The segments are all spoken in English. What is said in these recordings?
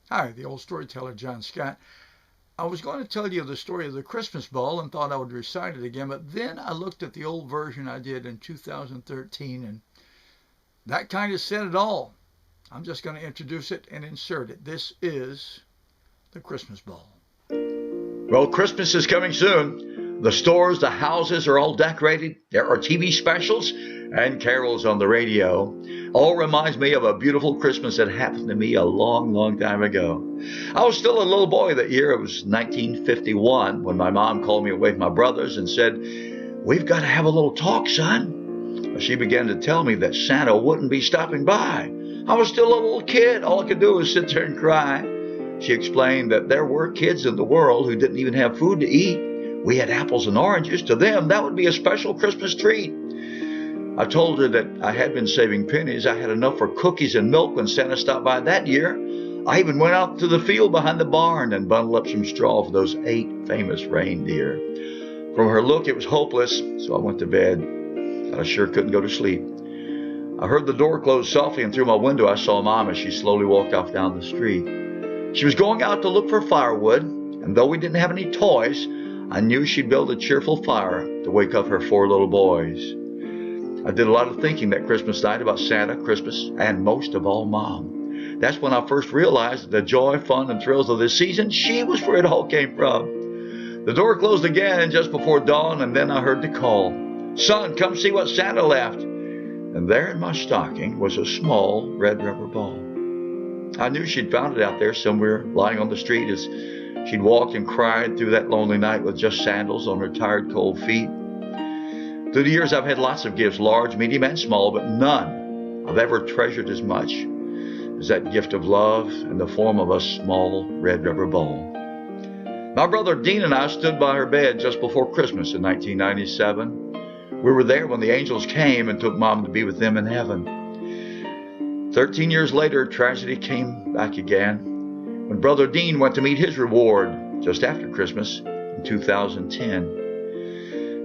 Hi, the old storyteller John Scott. I was going to tell you the story of the Christmas ball and thought I would recite it again, but then I looked at the old version I did in 2013 and that kind of said it all. I'm just going to introduce it and insert it. This is the Christmas ball. Well, Christmas is coming soon. The stores, the houses are all decorated. There are TV specials and carols on the radio. All reminds me of a beautiful Christmas that happened to me a long, long time ago. I was still a little boy that year. It was 1951 when my mom called me away from my brothers and said, "We've got to have a little talk, son." She began to tell me that Santa wouldn't be stopping by. I was still a little kid. All I could do was sit there and cry. She explained that there were kids in the world who didn't even have food to eat. We had apples and oranges. To them, that would be a special Christmas treat. I told her that I had been saving pennies. I had enough for cookies and milk when Santa stopped by that year. I even went out to the field behind the barn and bundled up some straw for those 8 famous reindeer. From her look, it was hopeless, so I went to bed. But I sure couldn't go to sleep. I heard the door close softly, and through my window I saw Mom as she slowly walked off down the street. She was going out to look for firewood, and though we didn't have any toys, I knew she'd build a cheerful fire to wake up her 4 little boys. I did a lot of thinking that Christmas night about Santa, Christmas, and most of all, Mom. That's when I first realized that the joy, fun, and thrills of this season, she was where it all came from. The door closed again just before dawn, and then I heard the call. "Son, come see what Santa left." And there in my stocking was a small red rubber ball. I knew she'd found it out there somewhere, lying on the street as she'd walked and cried through that lonely night with just sandals on her tired, cold feet. Through the years, I've had lots of gifts, large, medium, and small, but none I've ever treasured as much as that gift of love in the form of a small red rubber ball. My brother Dean and I stood by her bed just before Christmas in 1997. We were there when the angels came and took Mom to be with them in heaven. 13 years later, tragedy came back again when Brother Dean went to meet his reward just after Christmas in 2010.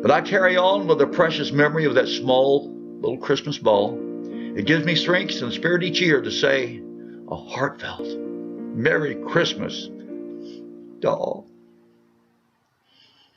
But I carry on with the precious memory of that small little Christmas ball. It gives me strength and spirit each year to say a heartfelt Merry Christmas to all.